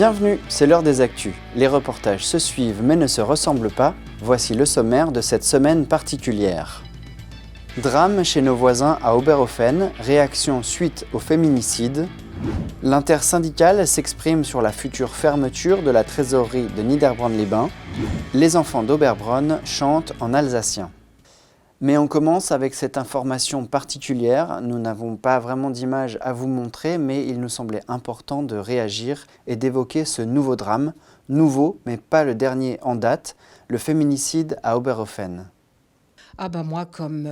Bienvenue, c'est l'heure des actus. Les reportages se suivent mais ne se ressemblent pas. Voici le sommaire de cette semaine particulière. Drame chez nos voisins à Oberhofen, réaction suite au féminicide. L'intersyndicale s'exprime sur la future fermeture de la trésorerie de Niederbronn-les-Bains. Les enfants d'Oberbronn chantent en alsacien. Mais on commence avec cette information particulière. Nous n'avons pas vraiment d'image à vous montrer, mais il nous semblait important de réagir et d'évoquer ce nouveau drame. Nouveau, mais pas le dernier en date, le féminicide à Oberhofen. Moi, comme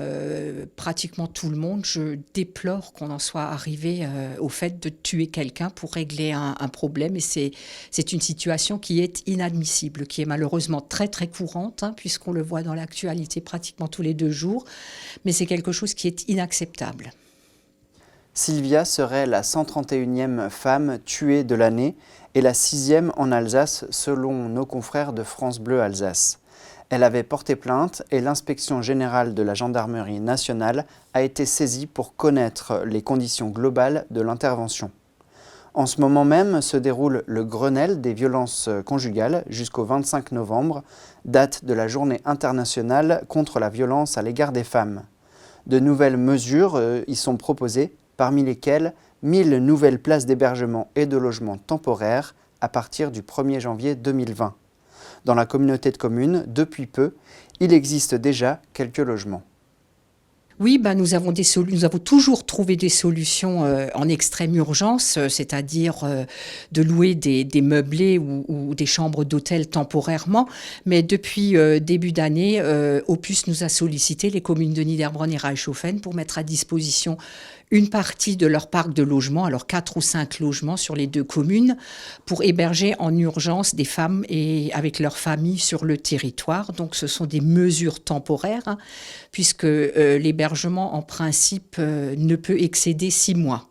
pratiquement tout le monde, je déplore qu'on en soit arrivé au fait de tuer quelqu'un pour régler un problème. Et c'est une situation qui est inadmissible, qui est malheureusement très très courante, puisqu'on le voit dans l'actualité pratiquement tous les 2 jours. Mais c'est quelque chose qui est inacceptable. Sylvia serait la 131e femme tuée de l'année et la 6e en Alsace, selon nos confrères de France Bleu Alsace. Elle avait porté plainte et l'inspection générale de la gendarmerie nationale a été saisie pour connaître les conditions globales de l'intervention. En ce moment même se déroule le Grenelle des violences conjugales jusqu'au 25 novembre, date de la journée internationale contre la violence à l'égard des femmes. De nouvelles mesures y sont proposées, parmi lesquelles 1000 nouvelles places d'hébergement et de logement temporaires à partir du 1er janvier 2020. Dans la communauté de communes, depuis peu, il existe déjà quelques logements. Oui, nous avons toujours trouvé des solutions en extrême urgence, c'est-à-dire de louer des meublés ou des chambres d'hôtel temporairement. Mais depuis début d'année, Opus nous a sollicité, les communes de Niederbronn et Reichshofen, pour mettre à disposition une partie de leur parc de logements, alors 4 ou 5 logements sur les 2 communes, pour héberger en urgence des femmes et avec leurs familles sur le territoire. Donc ce sont des mesures temporaires, puisque l'hébergement en principe ne peut excéder 6 mois.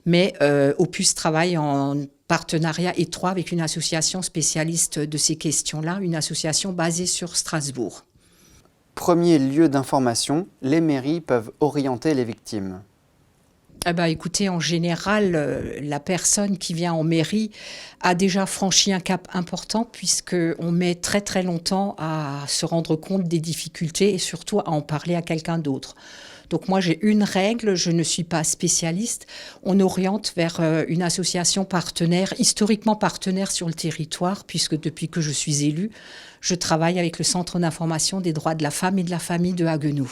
Mais Opus travaille en partenariat étroit avec une association spécialiste de ces questions-là, une association basée sur Strasbourg. Premier lieu d'information, les mairies peuvent orienter les victimes. Écoutez, en général, la personne qui vient en mairie a déjà franchi un cap important, puisqu'on met très très longtemps à se rendre compte des difficultés et surtout à en parler à quelqu'un d'autre. Donc moi, j'ai une règle, je ne suis pas spécialiste. On oriente vers une association partenaire, historiquement partenaire sur le territoire, puisque depuis que je suis élue, je travaille avec le Centre d'information des droits de la femme et de la famille de Haguenau.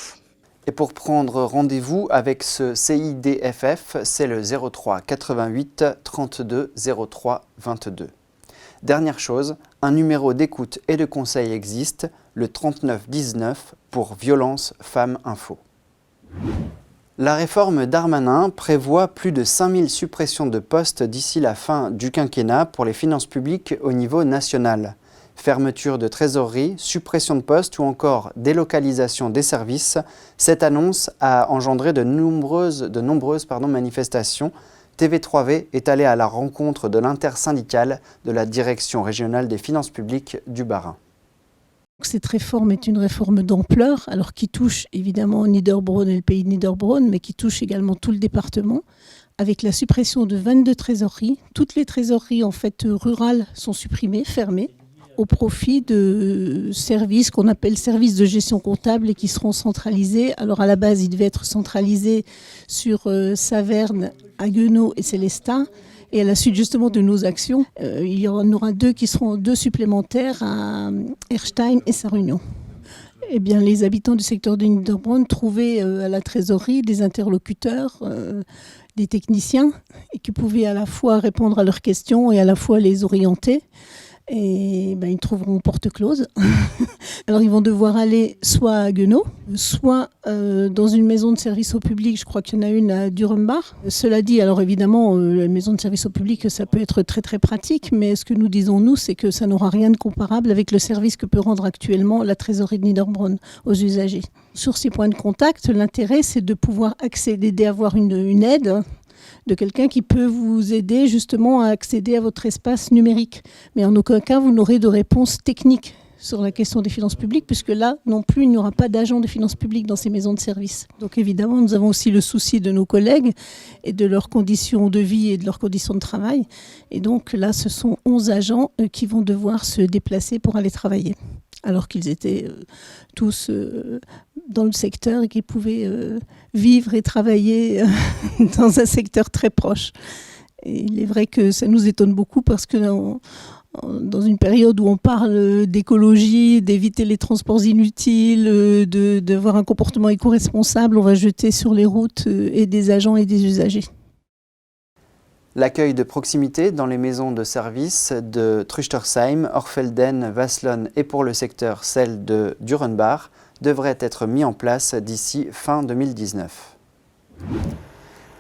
Et pour prendre rendez-vous avec ce CIDFF, c'est le 03 88 32 03 22. Dernière chose, un numéro d'écoute et de conseil existe, le 39 19 pour Violence Femmes Info. La réforme Darmanin prévoit plus de 5000 suppressions de postes d'ici la fin du quinquennat pour les finances publiques au niveau national. Fermeture de trésorerie, suppression de postes ou encore délocalisation des services, cette annonce a engendré de nombreuses manifestations. TV3V est allé à la rencontre de l'intersyndicale de la direction régionale des finances publiques du Bas-Rhin. Cette réforme est une réforme d'ampleur, alors qui touche évidemment Niederbronn et le pays de Niederbronn, mais qui touche également tout le département, avec la suppression de 22 trésoreries. Toutes les trésoreries en fait rurales sont supprimées, fermées, au profit de services qu'on appelle services de gestion comptable et qui seront centralisés. Alors à la base, ils devaient être centralisés sur Saverne, Haguenau et Sélestat. Et à la suite justement de nos actions, il y en aura 2 qui seront 2 supplémentaires à Erstein et Sarre-Union. Eh bien, les habitants du secteur de Niederbronn trouvaient à la trésorerie des interlocuteurs, des techniciens, et qui pouvaient à la fois répondre à leurs questions et à la fois les orienter. Et ils trouveront porte close. Alors ils vont devoir aller soit à Haguenau, soit dans une maison de service au public. Je crois qu'il y en a une à Durembach. Cela dit, alors évidemment, la maison de service au public, ça peut être très très pratique, mais ce que nous disons nous, c'est que ça n'aura rien de comparable avec le service que peut rendre actuellement la trésorerie de Niederbronn aux usagers. Sur ces points de contact, l'intérêt, c'est de pouvoir accéder, d'avoir une aide de quelqu'un qui peut vous aider justement à accéder à votre espace numérique. Mais en aucun cas, vous n'aurez de réponse technique sur la question des finances publiques, puisque là non plus, il n'y aura pas d'agent de finances publiques dans ces maisons de service. Donc évidemment, nous avons aussi le souci de nos collègues et de leurs conditions de vie et de leurs conditions de travail. Et donc là, ce sont 11 agents qui vont devoir se déplacer pour aller travailler, alors qu'ils étaient tous dans le secteur et qu'ils pouvaient vivre et travailler dans un secteur très proche. Et il est vrai que ça nous étonne beaucoup parce que dans une période où on parle d'écologie, d'éviter les transports inutiles, d'avoir un comportement éco-responsable, on va jeter sur les routes et des agents et des usagers. L'accueil de proximité dans les maisons de service de Trüchtersheim, Orfelden, Wasselonne et pour le secteur celle de Durenbach devrait être mis en place d'ici fin 2019.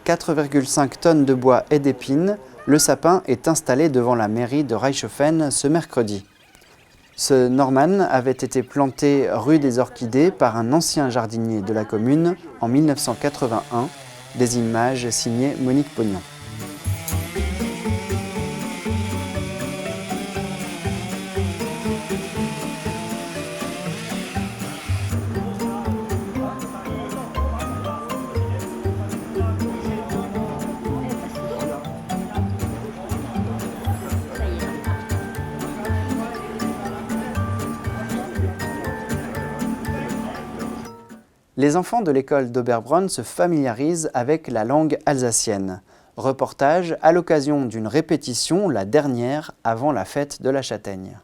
4,5 tonnes de bois et d'épines, le sapin est installé devant la mairie de Reichshofen ce mercredi. Ce Norman avait été planté rue des Orchidées par un ancien jardinier de la commune en 1981. Des images signées Monique Pognon. Les enfants de l'école d'Oberbronn se familiarisent avec la langue alsacienne. Reportage à l'occasion d'une répétition, la dernière avant la fête de la Châtaigne.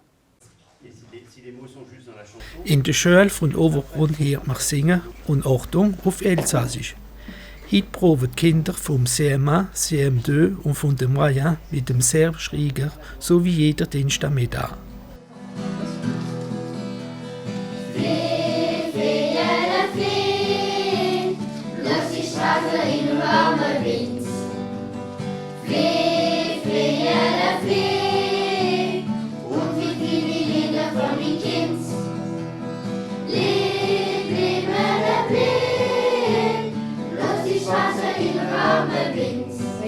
In der Schule von Oberbronn hört man singen und Achtung auf Elsassisch. Heute proben die Kinder vom CM1, CM2 und von dem Moyen mit dem Serb-Schreiger sowie jeder Dienstag mit an.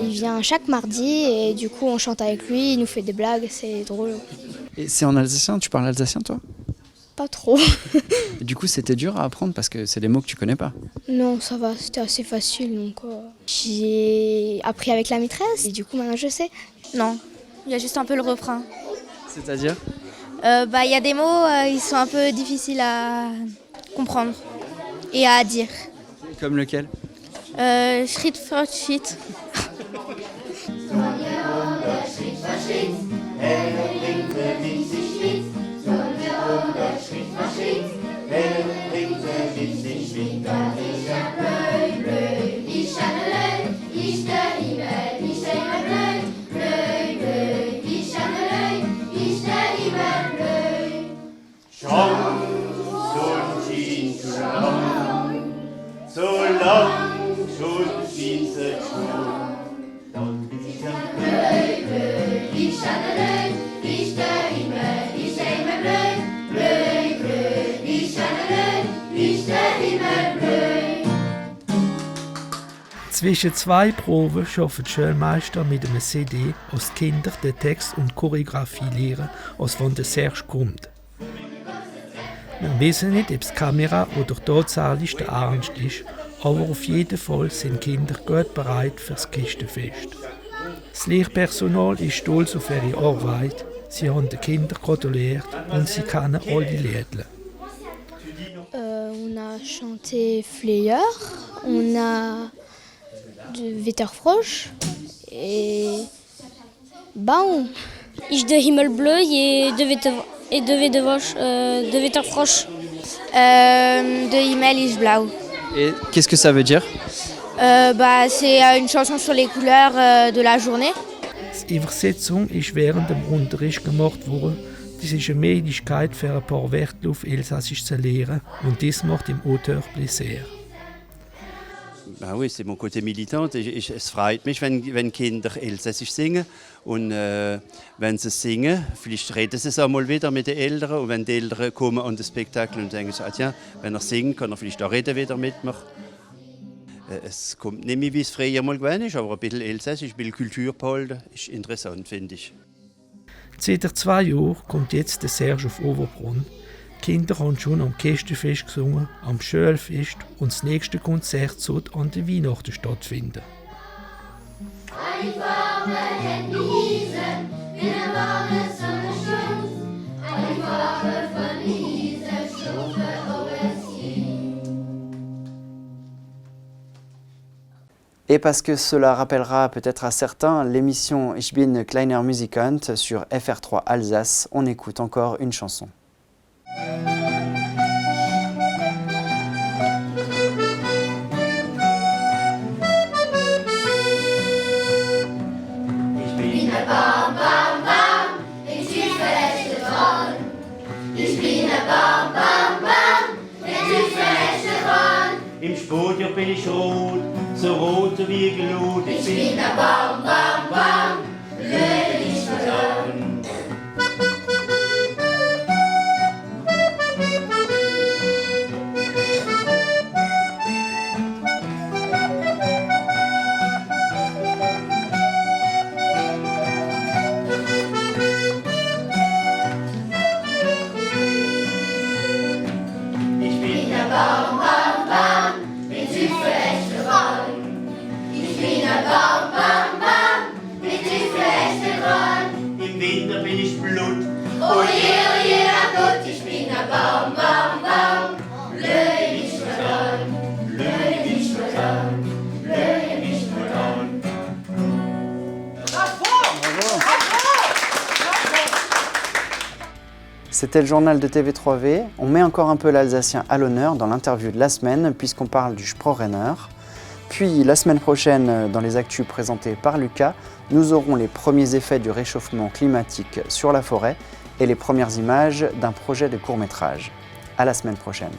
Il vient chaque mardi et du coup on chante avec lui, il nous fait des blagues, c'est drôle. Et c'est en alsacien? Tu parles alsacien toi? Pas trop. Et du coup c'était dur à apprendre parce que c'est des mots que tu connais pas. Non, ça va, c'était assez facile. Donc j'ai appris avec la maîtresse et du coup maintenant je sais. Non, il y a juste un peu le refrain. C'est-à-dire? Il y a des mots, ils sont un peu difficiles à comprendre et à dire. Comme lequel? Schritt für Schritt. Zwischen zwei Proben schaffen die Schulmeister mit einem CD, als die Kinder den Text und die Choreografie lernen, als von der Serge kommt. Wir wissen nicht, ob es Kamera oder tatsächlich der Ernst ist, aber auf jeden Fall sind die Kinder gut bereit für das Kistenfest. Das Lehrpersonal ist stolz auf ihre Arbeit, sie haben den Kindern gratuliert und sie kennen alle Lieder. On a chanté Fleur, on a de Wetterfrosch et Baum. Ich de Himmelbleu et de Wetterfrosch. De Himmel ist blau. Et qu'est-ce que ça veut dire? C'est une chanson sur les couleurs de la journée. Die Übersetzung ist während dem Unterricht gemacht worden. Das ist eine Möglichkeit für ein paar Wörter auf Elsassisch zu lernen und das macht dem Auteur plaisir. Ben oui, c'est mon côté militant. Es freut mich, wenn Kinder Elsässisch singen. Und wenn sie singen, vielleicht reden sie es einmal wieder mit den Eltern. Und wenn die Eltern kommen an das Spektakel und denken, tja, wenn er singt, kann er vielleicht auch reden wieder mit mir. Es kommt nicht mehr, wie es früher mal gewesen ist, aber ein bisschen Elsässisch, ein bisschen Kultur behalten, ist interessant, finde ich. Seit 2 Jahren kommt jetzt der Serge auf Overbrunn. Die Kinder haben schon am Kästefest gesungen, am Schölfest und das nächste Konzert soll an der Weihnachten stattfinden. Ein warme Händchen, in der warme Sonnenstund, ein warme von dieser Stufe Et parce que cela rappellera peut-être à certains l'émission Ich bin kleiner Musikant sur FR3 Alsace, on écoute encore une chanson. Bam, bam, bam, in Südwest dran. Ich bin ein Bam, bam, bam, in Südwest dran. Im Sportjahr bin ich rot, so rot wie Glut. Ich bin ein Bam, bam, bam, blöd nicht dran. Bam, bam, bam, in Südwest dran. Ich bin ein Bam, bam, bam, in Südwest dran. Im Winter bin ich Blut. Oh je, Gott, ich bin ein Bam, bam, bam, blöd nicht dran, blöd nicht dran, blöd nicht dran. C'était le journal de TV3V. On met encore un peu l'alsacien à l'honneur dans l'interview de la semaine puisqu'on parle du Sprorenner. Puis la semaine prochaine, dans les actus présentés par Lucas, nous aurons les premiers effets du réchauffement climatique sur la forêt et les premières images d'un projet de court-métrage. À la semaine prochaine.